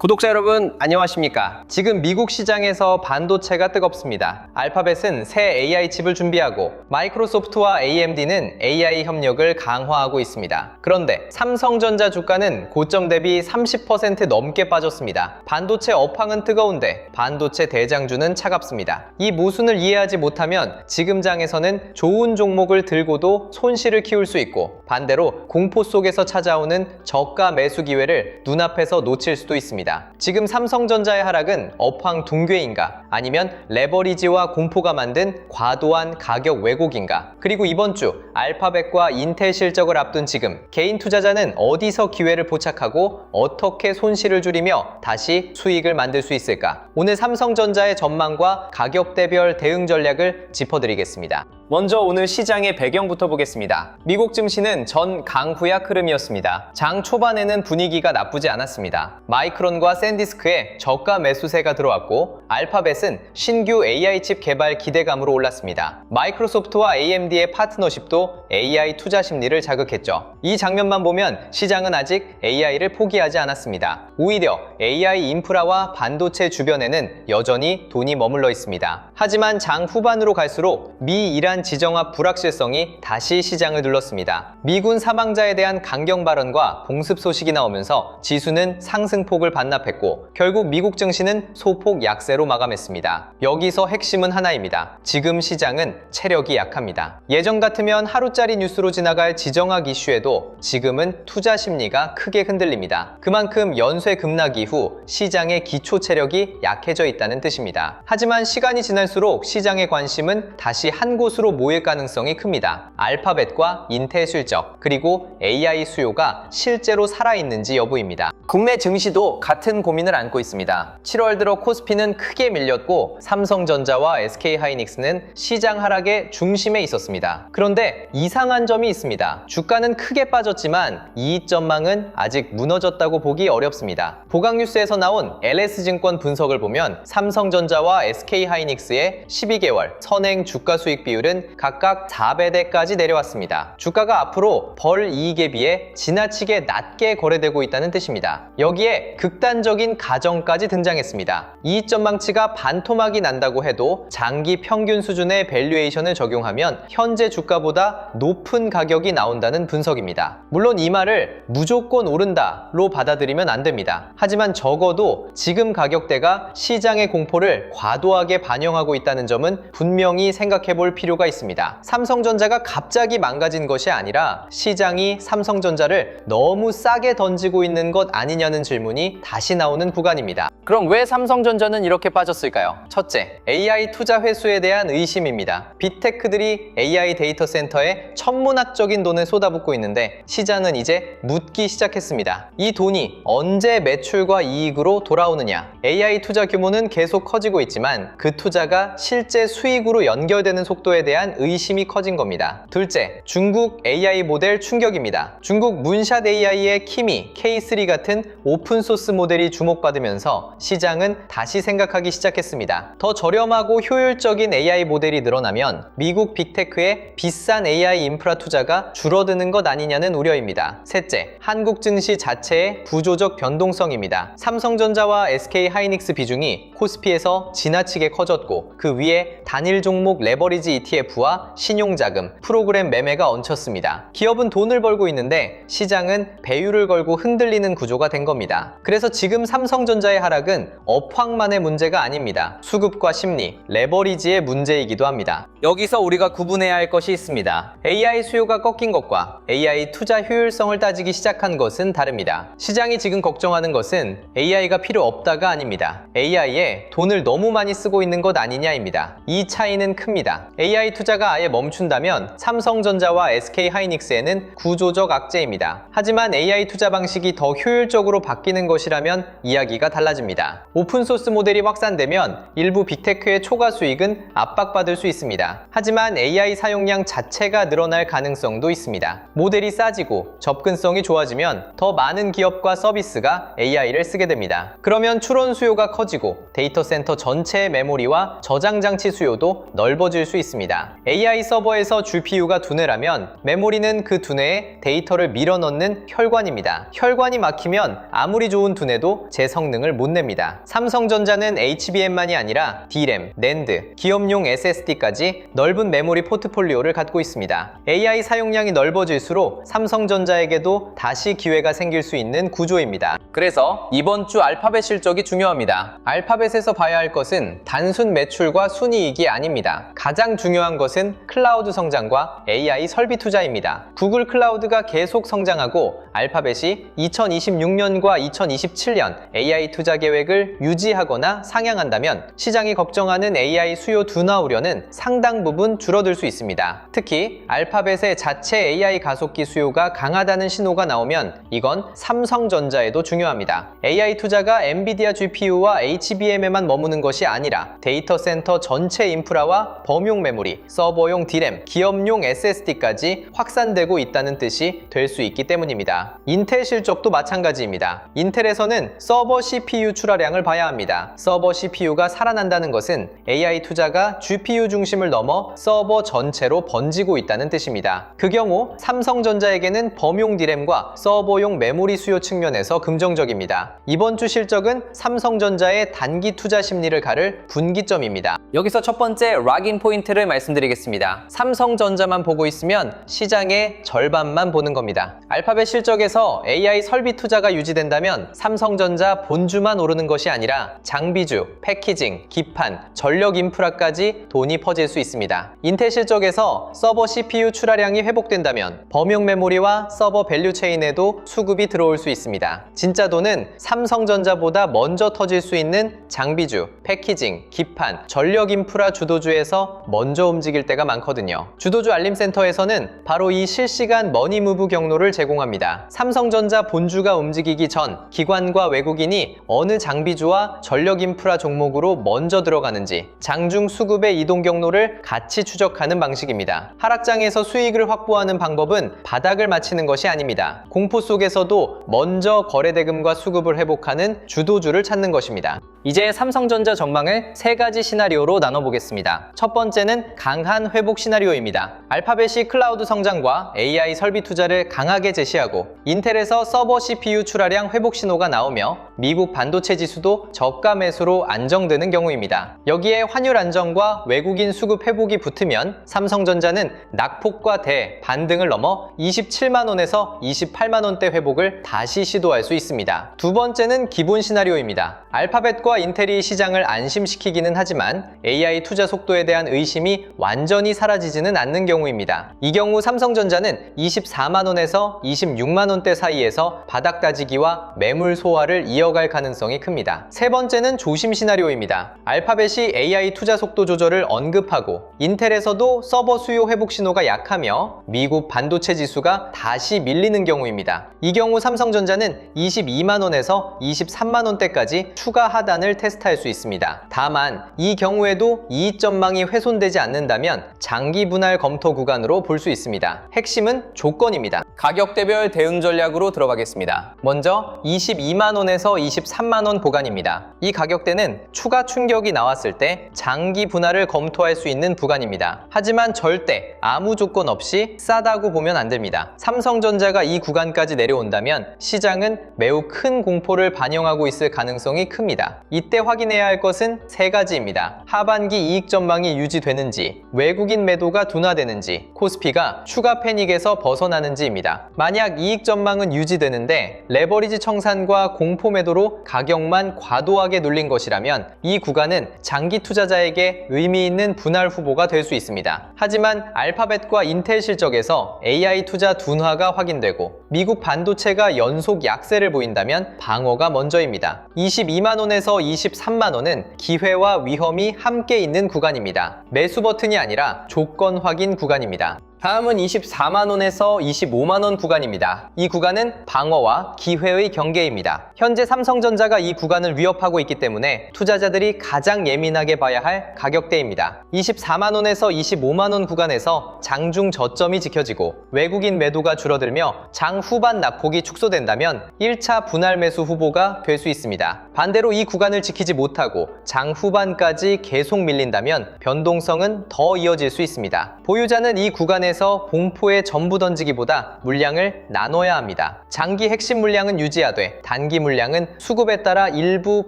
구독자 여러분 안녕하십니까? 지금 미국 시장에서 반도체가 뜨겁습니다. 알파벳은 새 AI 칩을 준비하고 마이크로소프트와 AMD는 AI 협력을 강화하고 있습니다. 그런데 삼성전자 주가는 고점 대비 30% 넘게 빠졌습니다. 반도체 업황은 뜨거운데 반도체 대장주는 차갑습니다. 이 모순을 이해하지 못하면 지금 장에서는 좋은 종목을 들고도 손실을 키울 수 있고 반대로 공포 속에서 찾아오는 저가 매수 기회를 눈앞에서 놓칠 수도 있습니다. 지금 삼성전자의 하락은 업황 붕괴인가? 아니면 레버리지와 공포가 만든 과도한 가격 왜곡인가? 그리고 이번 주 알파벳과 인텔 실적을 앞둔 지금 개인 투자자는 어디서 기회를 포착하고 어떻게 손실을 줄이며 다시 수익을 만들 수 있을까? 오늘 삼성전자의 전망과 가격대별 대응 전략을 짚어드리겠습니다. 먼저 오늘 시장의 배경부터 보겠습니다. 미국 증시는 전 강후약 흐름이었습니다. 장 초반에는 분위기가 나쁘지 않았습니다. 마이크론과 샌디스크에 저가 매수세가 들어왔고 알파벳은 신규 AI 칩 개발 기대감으로 올랐습니다. 마이크로소프트와 AMD의 파트너십도 AI 투자 심리를 자극했죠. 이 장면만 보면 시장은 아직 AI를 포기하지 않았습니다. 오히려 AI 인프라와 반도체 주변에는 여전히 돈이 머물러 있습니다. 하지만 장 후반으로 갈수록 미-이란 지정학 불확실성이 다시 시장을 눌렀습니다. 미군 사망자에 대한 강경 발언과 공습 소식이 나오면서 지수는 상승폭을 반납했고 결국 미국 증시는 소폭 약세로 마감했습니다. 여기서 핵심은 하나입니다. 지금 시장은 체력이 약합니다. 예전 같으면 하루짜리 뉴스로 지나갈 지정학 이슈에도 지금은 투자 심리가 크게 흔들립니다. 그만큼 연쇄 급락 이후 시장의 기초 체력이 약해져 있다는 뜻입니다. 하지만 시간이 지날수록 시장의 관심은 다시 한 곳으로 모일 가능성이 큽니다. 알파벳과 인텔 실적, 그리고 AI 수요가 실제로 살아있는지 여부입니다. 국내 증시도 같은 고민을 안고 있습니다. 7월 들어 코스피는 크게 밀렸고 삼성전자와 SK하이닉스는 시장 하락의 중심에 있었습니다. 그런데 이상한 점이 있습니다. 주가는 크게 빠졌지만 이익 전망은 아직 무너졌다고 보기 어렵습니다. 보강뉴스에서 나온 LS증권 분석을 보면 삼성전자와 SK하이닉스의 12개월 선행 주가 수익 비율은 각각 4배대까지 내려왔습니다. 주가가 앞으로 벌 이익에 비해 지나치게 낮게 거래되고 있다는 뜻입니다. 여기에 극단적인 가정까지 등장했습니다. 이익 전망치가 반토막이 난다고 해도 장기 평균 수준의 밸류에이션을 적용하면 현재 주가보다 높은 가격이 나온다는 분석입니다. 물론 이 말을 무조건 오른다로 받아들이면 안 됩니다. 하지만 적어도 지금 가격대가 시장의 공포를 과도하게 반영하고 있다는 점은 분명히 생각해 볼 필요가 있습니다. 삼성전자가 갑자기 망가진 것이 아니라 시장이 삼성전자를 너무 싸게 던지고 있는 것 아니냐는 질문이 다시 나오는 구간입니다. 그럼 왜 삼성전자는 이렇게 빠졌을까요? 첫째, AI 투자 회수에 대한 의심입니다. 빅테크들이 AI 데이터 센터에 천문학적인 돈을 쏟아붓고 있는데 시장은 이제 묻기 시작했습니다. 이 돈이 언제 매출과 이익으로 돌아오느냐? AI 투자 규모는 계속 커지고 있지만 그 투자가 실제 수익으로 연결되는 속도에 대한 의심이 커진 겁니다. 둘째, 중국 AI 모델 충격입니다. 중국 문샷 AI의 키미, K3 같은 오픈소스 모델이 주목받으면서 시장은 다시 생각하기 시작했습니다. 더 저렴하고 효율적인 AI 모델이 늘어나면 미국 빅테크의 비싼 AI 인프라 투자가 줄어드는 것 아니냐는 우려입니다. 셋째, 한국 증시 자체의 구조적 변동성입니다. 삼성전자와 SK하이닉스 비중이 코스피에서 지나치게 커졌고 그 위에 단일 종목 레버리지 ETF와 신용자금, 프로그램 매매가 얹혔습니다. 기업은 돈을 벌고 있는데 시장은 배율을 걸고 흔들리는 구조가 된 겁니다. 그래서 지금 삼성전자의 하락은 업황만의 문제가 아닙니다. 수급과 심리, 레버리지의 문제이기도 합니다. 여기서 우리가 구분해야 할 것이 있습니다. AI 수요가 꺾인 것과 AI 투자 효율성을 따지기 시작한 것은 다릅니다. 시장이 지금 걱정하는 것은 AI가 필요 없다가 아닙니다. AI에 돈을 너무 많이 쓰고 있는 것 아니냐입니다. 이 차이는 큽니다. AI 투자가 아예 멈춘다면 삼성전자와 SK하이닉스에는 구조적 악재입니다. 하지만 AI 투자 방식이 더 효율적으로 바뀌는 것이라면 이야기가 달라집니다. 오픈소스 모델이 확산되면 일부 빅테크의 초과 수익은 압박받을 수 있습니다. 하지만 AI 사용량 자체가 늘어날 가능성도 있습니다. 모델이 싸지고 접근성이 좋아지면 더 많은 기업과 서비스가 AI를 쓰게 됩니다. 그러면 추론 수요가 커지고 데이터 센터 전체의 메모리와 저장 장치 수요도 넓어질 수 있습니다. 있습니다. AI 서버에서 GPU가 두뇌라면 메모리는 그 두뇌에 데이터를 밀어넣는 혈관입니다. 혈관이 막히면 아무리 좋은 두뇌도 제 성능을 못 냅니다. 삼성전자는 HBM만이 아니라 DRAM, NAND, 기업용 SSD까지 넓은 메모리 포트폴리오를 갖고 있습니다. AI 사용량이 넓어질수록 삼성전자에게도 다시 기회가 생길 수 있는 구조입니다. 그래서 이번 주 알파벳 실적이 중요합니다. 알파벳에서 봐야 할 것은 단순 매출과 순이익이 아닙니다. 가장 중요한 것은 클라우드 성장과 AI 설비 투자입니다. 구글 클라우드가 계속 성장하고 알파벳이 2026년과 2027년 AI 투자 계획을 유지하거나 상향한다면 시장이 걱정하는 AI 수요 둔화 우려는 상당 부분 줄어들 수 있습니다. 특히 알파벳의 자체 AI 가속기 수요가 강하다는 신호가 나오면 이건 삼성전자에도 중요합니다. AI 투자가 엔비디아 GPU와 HBM에만 머무는 것이 아니라 데이터 센터 전체 인프라와 범용 메모리, 서버용 DRAM, 기업용 SSD까지 확산되고 있다는 뜻이 될 수 있기 때문입니다. 인텔 실적도 마찬가지입니다. 인텔에서는 서버 CPU 출하량을 봐야 합니다. 서버 CPU가 살아난다는 것은 AI 투자가 GPU 중심을 넘어 서버 전체로 번지고 있다는 뜻입니다. 그 경우 삼성전자에게는 범용 DRAM과 서버용 메모리 수요 측면에서 긍정적입니다. 이번 주 실적은 삼성전자의 단기 투자 심리를 가를 분기점입니다. 여기서 첫 번째 락인 포인트를 말씀드리겠습니다. 삼성전자만 보고 있으면 시장의 절반만 보는 겁니다. 알파벳 실적에서 AI 설비 투자가 유지된다면 삼성전자 본주만 오르는 것이 아니라 장비주, 패키징, 기판, 전력 인프라까지 돈이 퍼질 수 있습니다. 인텔 실적에서 서버 CPU 출하량이 회복된다면 범용 메모리와 서버 밸류 체인에도 수급이 들어올 수 있습니다. 진짜 돈은 삼성전자보다 먼저 터질 수 있는 장비주, 패키징, 기판, 전력 인프라 주도주에서 먼저 움직일 때가 많거든요. 주도주 알림센터에서는 바로 이 실시간 머니무브 경로를 제공합니다. 삼성전자 본주가 움직이기 전 기관과 외국인이 어느 장비주와 전력 인프라 종목으로 먼저 들어가는지 장중 수급의 이동 경로를 같이 추적하는 방식입니다. 하락장에서 수익을 확보하는 방법은 바닥을 맞히는 것이 아닙니다. 공포 속에서도 먼저 거래대금과 수급을 회복하는 주도주를 찾는 것입니다. 이제 삼성전자 전망을 세 가지 시나리오로 나눠보겠습니다. 첫 번째는 강한 회복 시나리오입니다. 알파벳이 클라우드 성장과 AI 설비 투자를 강하게 제시하고 인텔에서 서버 CPU 출하량 회복 신호가 나오며 미국 반도체 지수도 저가 매수로 안정되는 경우입니다. 여기에 환율 안정과 외국인 수급 회복이 붙으면 삼성전자는 낙폭과 대, 반등을 넘어 27만 원에서 28만 원대 회복을 다시 시도할 수 있습니다. 두 번째는 기본 시나리오입니다. 알파벳과 인텔이 시장을 안심시키기는 하지만 AI 투자 속도에 대한 의심이 완전히 사라지지는 않는 경우입니다. 이 경우 삼성전자는 24만 원에서 26만 원대 사이에서 바닥 다지기와 매물 소화를 이어갈 가능성이 큽니다. 세 번째는 조심 시나리오입니다. 알파벳이 AI 투자 속도 조절을 언급하고 인텔에서도 서버 수요 회복 신호가 약하며 미국 반도체 지수가 다시 밀리는 경우입니다. 이 경우 삼성전자는 22만 원에서 23만 원대까지 추가 하단을 테스트할 수 있습니다. 다만 이 경우에도 이익 전망이 훼손되지 않는다면 장기 분할 검토 구간으로 볼 수 있습니다. 핵심은 조건입니다. 가격대별 대응 전략으로 들어가겠습니다. 먼저 22만 원에서 23만 원 구간입니다. 이 가격대는 추가 충격이 나왔을 때 장기 분할을 검토할 수 있는 구간입니다. 하지만 절대 아무 조건 없이 싸다고 보면 안 됩니다. 삼성전자가 이 구간까지 내려온다면 시장은 매우 큰 공포를 반영하고 있을 가능성이 큽니다. 이때 확인해야 할 것은 세 가지입니다. 하반기 이익 전망이 유지되는지, 외국인 매도가 둔화되는지, 코스피가 추가 패닉에서 벗어나는지입니다. 만약 이익 전망은 유지되는데 레버리지 청산과 공포 매도로 가격만 과도하게 눌린 것이라면 이 구간은 장기 투자자에게 의미 있는 분할 후보가 될 수 있습니다. 하지만 알파벳과 인텔 실적에서 AI 투자 둔화가 확인되고 미국 반도체가 연속 약세를 보인다면 방어가 먼저입니다. 22만 원에서 23만 원은 기회와 위험이 함께 있는 구간입니다. 매수 버튼이 아니라 조건 확인 구간입니다. 다음은 24만원에서 25만원 구간입니다. 이 구간은 방어와 기회의 경계입니다. 현재 삼성전자가 이 구간을 위협하고 있기 때문에 투자자들이 가장 예민하게 봐야 할 가격대입니다. 24만원에서 25만원 구간에서 장중 저점이 지켜지고 외국인 매도가 줄어들며 장 후반 낙폭이 축소된다면 1차 분할 매수 후보가 될 수 있습니다. 반대로 이 구간을 지키지 못하고 장 후반까지 계속 밀린다면 변동성은 더 이어질 수 있습니다. 보유자는 이 구간에서 공포에 전부 던지기보다 물량을 나눠야 합니다. 장기 핵심 물량은 유지하되 단기 물량은 수급에 따라 일부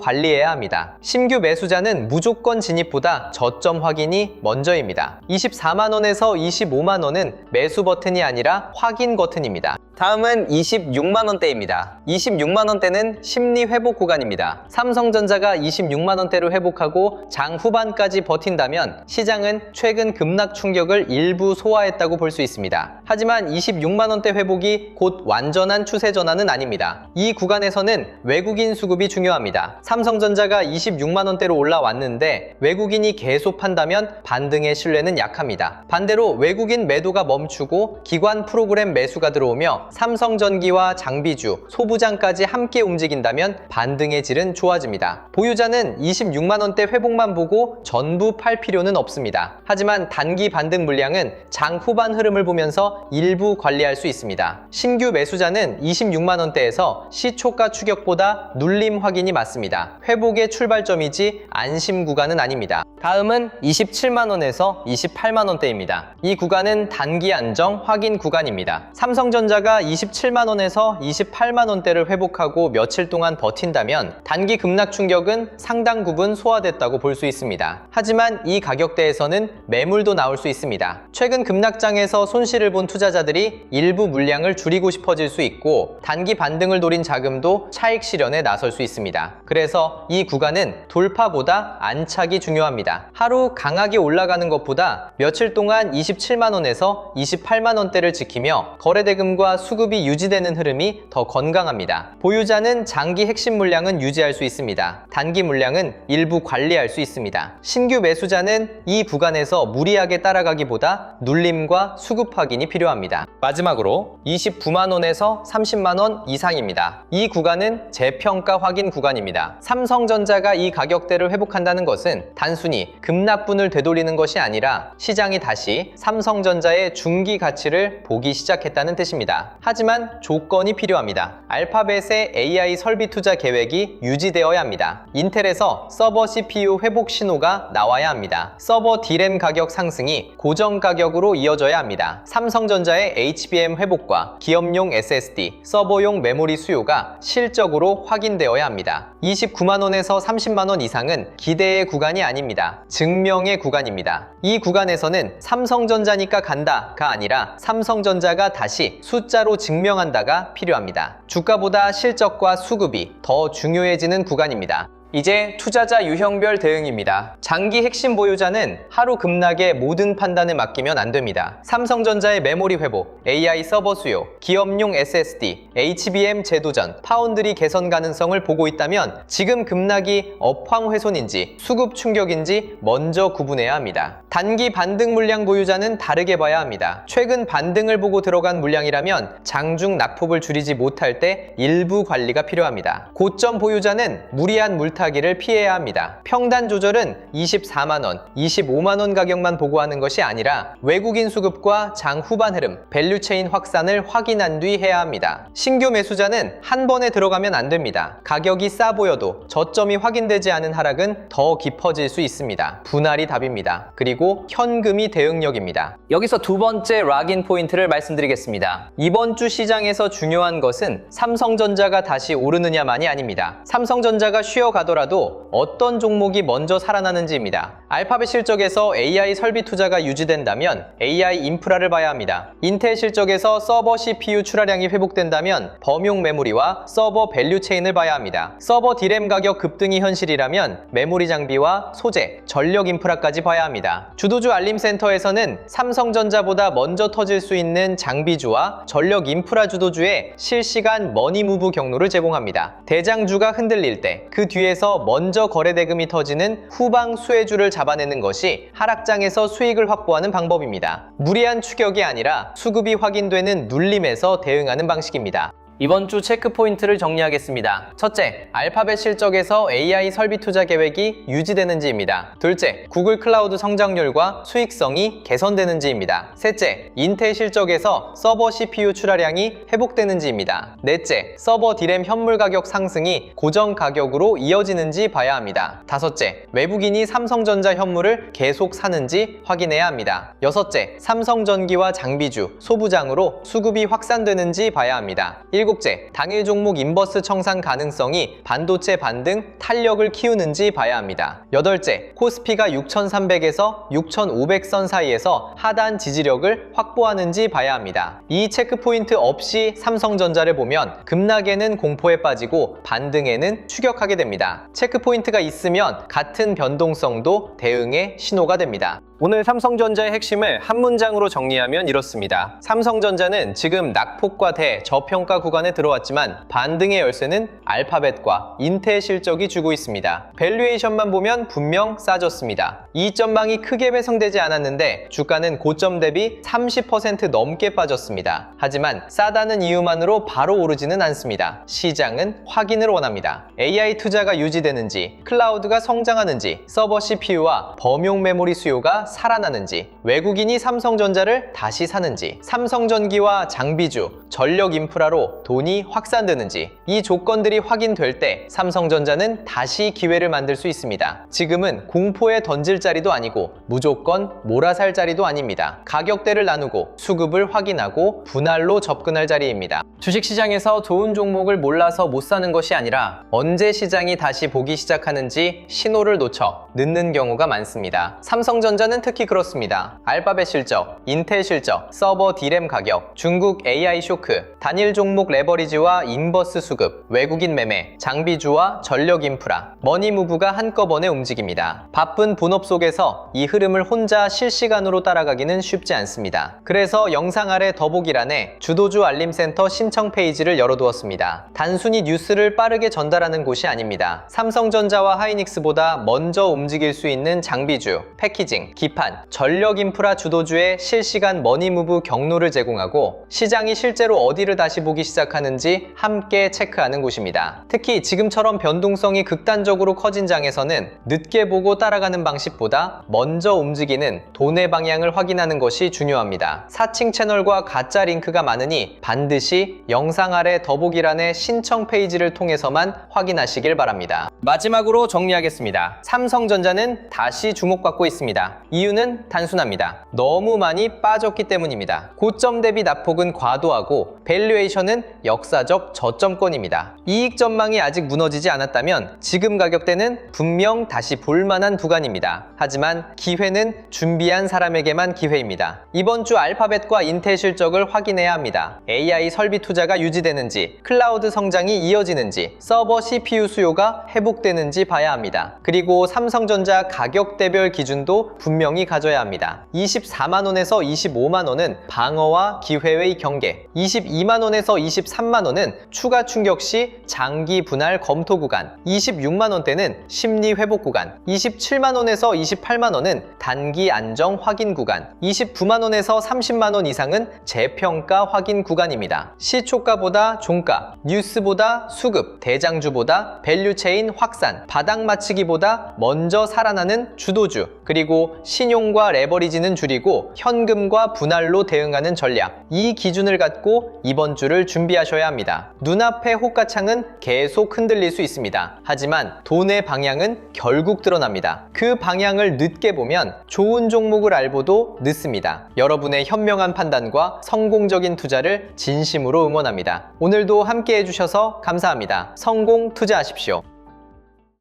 관리해야 합니다. 신규 매수자는 무조건 진입보다 저점 확인이 먼저입니다. 24만원에서 25만원은 매수 버튼이 아니라 확인 버튼입니다. 다음은 26만원대입니다. 26만원대는 심리 회복 구간입니다. 삼성전자가 26만원대로 회복하고 장 후반까지 버틴다면 시장은 최근 급락 충격을 일부 소화했다고 볼 수 있습니다. 하지만 26만원대 회복이 곧 완전한 추세 전환은 아닙니다. 이 구간에서는 외국인 수급이 중요합니다. 삼성전자가 26만원대로 올라왔는데 외국인이 계속 판다면 반등의 신뢰는 약합니다. 반대로 외국인 매도가 멈추고 기관 프로그램 매수가 들어오며 삼성전기와 장비주, 소부장까지 함께 움직인다면 반등의 질은 좋아집니다. 보유자는 26만원대 회복만 보고 전부 팔 필요는 없습니다. 하지만 단기 반등 물량은 장 후반 흐름을 보면서 일부 관리할 수 있습니다. 신규 매수자는 26만원대에서 시초가 추격보다 눌림 확인이 맞습니다. 회복의 출발점이지 안심 구간은 아닙니다. 다음은 27만원에서 28만원대입니다. 이 구간은 단기 안정 확인 구간입니다. 삼성전자가 27만원에서 28만원대를 회복하고 며칠 동안 버틴다면 단기 급락 충격은 상당 부분 소화됐다고 볼 수 있습니다. 하지만 이 가격대에서는 매물도 나올 수 있습니다. 최근 급락장에서 손실을 본 투자자들이 일부 물량을 줄이고 싶어질 수 있고 단기 반등을 노린 자금도 차익 실현에 나설 수 있습니다. 그래서 이 구간은 돌파보다 안착이 중요합니다. 하루 강하게 올라가는 것보다 며칠 동안 27만원에서 28만원대를 지키며 거래대금과 수급이 유지되는 흐름이 더 건강합니다. 보유자는 장기 핵심 물량은 유지할 수 있습니다. 단기 물량은 일부 관리할 수 있습니다. 신규 매수자는 이 구간에서 무리하게 따라가기보다 눌림과 수급 확인이 필요합니다. 마지막으로 29만원에서 30만원 이상입니다. 이 구간은 재평가 확인 구간입니다. 삼성전자가 이 가격대를 회복한다는 것은 단순히 급락분을 되돌리는 것이 아니라 시장이 다시 삼성전자의 중기 가치를 보기 시작했다는 뜻입니다. 하지만 조건이 필요합니다. 알파벳의 AI 설비 투자 계획이 유지되어야 합니다. 인텔에서 서버 CPU 회복 신호가 나와야 합니다. 서버 D램 가격 상승이 고정 가격으로 이어져야 합니다. 삼성전자의 HBM 회복과 기업용 SSD, 서버용 메모리 수요가 실적으로 확인되어야 합니다. 29만원에서 30만원 이상은 기대의 구간이 아닙니다. 증명의 구간입니다. 이 구간에서는 삼성전자니까 간다가 아니라 삼성전자가 다시 숫자로 증명한다가 필요합니다. 주가보다 실적과 수급이 더 중요해지는 구간입니다. 이제 투자자 유형별 대응입니다. 장기 핵심 보유자는 하루 급락의 모든 판단을 맡기면 안 됩니다. 삼성전자의 메모리 회복, AI 서버 수요, 기업용 SSD, HBM 재도전, 파운드리 개선 가능성을 보고 있다면 지금 급락이 업황 훼손인지 수급 충격인지 먼저 구분해야 합니다. 단기 반등 물량 보유자는 다르게 봐야 합니다. 최근 반등을 보고 들어간 물량이라면 장중 낙폭을 줄이지 못할 때 일부 관리가 필요합니다. 고점 보유자는 무리한 물타기를 피해야 합니다. 평단 조절은 24만원, 25만원 가격만 보고 하는 것이 아니라 외국인 수급과 장 후반 흐름, 밸류체인 확산을 확인한 뒤 해야 합니다. 신규 매수자는 한 번에 들어가면 안 됩니다. 가격이 싸 보여도 저점이 확인되지 않은 하락은 더 깊어질 수 있습니다. 분할이 답입니다. 그리고 현금이 대응력입니다. 여기서 두 번째 락인 포인트를 말씀드리겠습니다. 이번 주 시장에서 중요한 것은 삼성전자가 다시 오르느냐만이 아닙니다. 삼성전자가 쉬어가더라도 어떤 종목이 먼저 살아나는지입니다. 알파벳 실적에서 AI 설비 투자가 유지된다면 AI 인프라를 봐야 합니다. 인텔 실적에서 서버 CPU 출하량이 회복된다면 범용 메모리와 서버 밸류 체인을 봐야 합니다. 서버 D램 가격 급등이 현실이라면 메모리 장비와 소재, 전력 인프라까지 봐야 합니다. 주도주 알림센터에서는 삼성전자보다 먼저 터질 수 있는 장비주와 전력 인프라 주도주의 실시간 머니무브 경로를 제공합니다. 대장주가 흔들릴 때 그 뒤에 주에서 먼저 거래대금이 터지는 후방 수혜주를 잡아내는 것이 하락장에서 수익을 확보하는 방법입니다. 무리한 추격이 아니라 수급이 확인되는 눌림에서 대응하는 방식입니다. 이번 주 체크 포인트를 정리하겠습니다. 첫째, 알파벳 실적에서 AI 설비 투자 계획이 유지되는지입니다. 둘째, 구글 클라우드 성장률과 수익성이 개선되는지입니다. 셋째, 인텔 실적에서 서버 CPU 출하량이 회복되는지입니다. 넷째, 서버 디램 현물 가격 상승이 고정 가격으로 이어지는지 봐야 합니다. 다섯째, 외국인이 삼성전자 현물을 계속 사는지 확인해야 합니다. 여섯째, 삼성전기와 장비주, 소부장으로 수급이 확산되는지 봐야 합니다. 일곱째, 당일 종목 인버스 청산 가능성이 반도체 반등 탄력을 키우는지 봐야 합니다. 여덟째, 코스피가 6,300에서 6,500선 사이에서 하단 지지력을 확보하는지 봐야 합니다. 이 체크포인트 없이 삼성전자를 보면 급락에는 공포에 빠지고 반등에는 추격하게 됩니다. 체크포인트가 있으면 같은 변동성도 대응의 신호가 됩니다. 오늘 삼성전자의 핵심을 한 문장으로 정리하면 이렇습니다. 삼성전자는 지금 낙폭과 저평가 구간에 들어왔지만 반등의 열쇠는 알파벳과 인텔 실적이 주고 있습니다. 밸류에이션만 보면 분명 싸졌습니다. 이익 전망이 크게 배성되지 않았는데 주가는 고점 대비 30% 넘게 빠졌습니다. 하지만 싸다는 이유만으로 바로 오르지는 않습니다. 시장은 확인을 원합니다. AI 투자가 유지되는지, 클라우드가 성장하는지, 서버 CPU와 범용 메모리 수요가 살아나는지, 외국인이 삼성전자를 다시 사는지, 삼성전기와 장비주, 전력 인프라로 돈이 확산되는지, 이 조건들이 확인될 때 삼성전자는 다시 기회를 만들 수 있습니다. 지금은 공포에 던질 자리도 아니고 무조건 몰아살 자리도 아닙니다. 가격대를 나누고 수급을 확인하고 분할로 접근할 자리입니다. 주식시장에서 좋은 종목을 몰라서 못 사는 것이 아니라 언제 시장이 다시 보기 시작하는지 신호를 놓쳐 늦는 경우가 많습니다. 삼성전자는 특히 그렇습니다. 알파벳 실적, 인텔 실적, 서버 디램 가격, 중국 AI 쇼크, 단일 종목 레버리지와 인버스 수급, 외국인 매매, 장비주와 전력 인프라, 머니무브가 한꺼번에 움직입니다. 바쁜 본업 속에서 이 흐름을 혼자 실시간으로 따라가기는 쉽지 않습니다. 그래서 영상 아래 더보기란에 주도주 알림센터 신청 페이지를 열어두었습니다. 단순히 뉴스를 빠르게 전달하는 곳이 아닙니다. 삼성전자와 하이닉스보다 먼저 움직일 수 있는 장비주, 패키징, 기판, 전력 인프라 주도주의 실시간 머니무브 경로를 제공하고 시장이 실제로 어디를 다시 보기 시작하는지 함께 체크하는 곳입니다. 특히 지금처럼 변동성이 극단적으로 커진 장에서는 늦게 보고 따라가는 방식보다 먼저 움직이는 돈의 방향을 확인하는 것이 중요합니다. 사칭 채널과 가짜 링크가 많으니 반드시 영상 아래 더보기란의 신청 페이지를 통해서만 확인하시길 바랍니다. 마지막으로 정리하겠습니다. 삼성전자는 다시 주목받고 있습니다. 이유는 단순합니다. 너무 많이 빠졌기 때문입니다. 고점 대비 낙폭은 과도하고 밸류에이션은 역사적 저점권입니다. 이익 전망이 아직 무너지지 않았다면 지금 가격대는 분명 다시 볼만한 구간입니다. 하지만 기회는 준비한 사람에게만 기회입니다. 이번 주 알파벳과 인텔 실적을 확인해야 합니다. AI 설비 투자가 유지되는지, 클라우드 성장이 이어지는지, 서버 CPU 수요가 회복되는지 봐야 합니다. 그리고 삼성전자 가격대별 기준도 분명히 가져야 합니다. 24만원에서 25만원은 방어와 기회의 경계, 22만원에서 23만원은 추가 충격 시 장기 분할 검토 구간, 26만원대는 심리 회복 구간, 27만원에서 28만원은 단기 안정 확인 구간, 29만원에서 30만원 이상은 재평가 확인 구간입니다. 시초가보다 종가, 뉴스보다 수급, 대장주보다 밸류체인 확산, 바닥 맞추기보다 먼저 살아나는 주도주, 그리고 신용과 레버리지는 줄이고 현금과 분할로 대응하는 전략, 이 기준을 갖고 이번 주를 준비하셔야 합니다. 눈앞의 호가창은 계속 흔들릴 수 있습니다. 하지만 돈의 방향은 결국 드러납니다. 그 방향을 늦게 보면 좋은 종목을 알고도 늦습니다. 여러분의 현명한 판단과 성공적인 투자를 진심으로 응원합니다. 오늘도 함께 해주셔서 감사합니다. 성공 투자하십시오.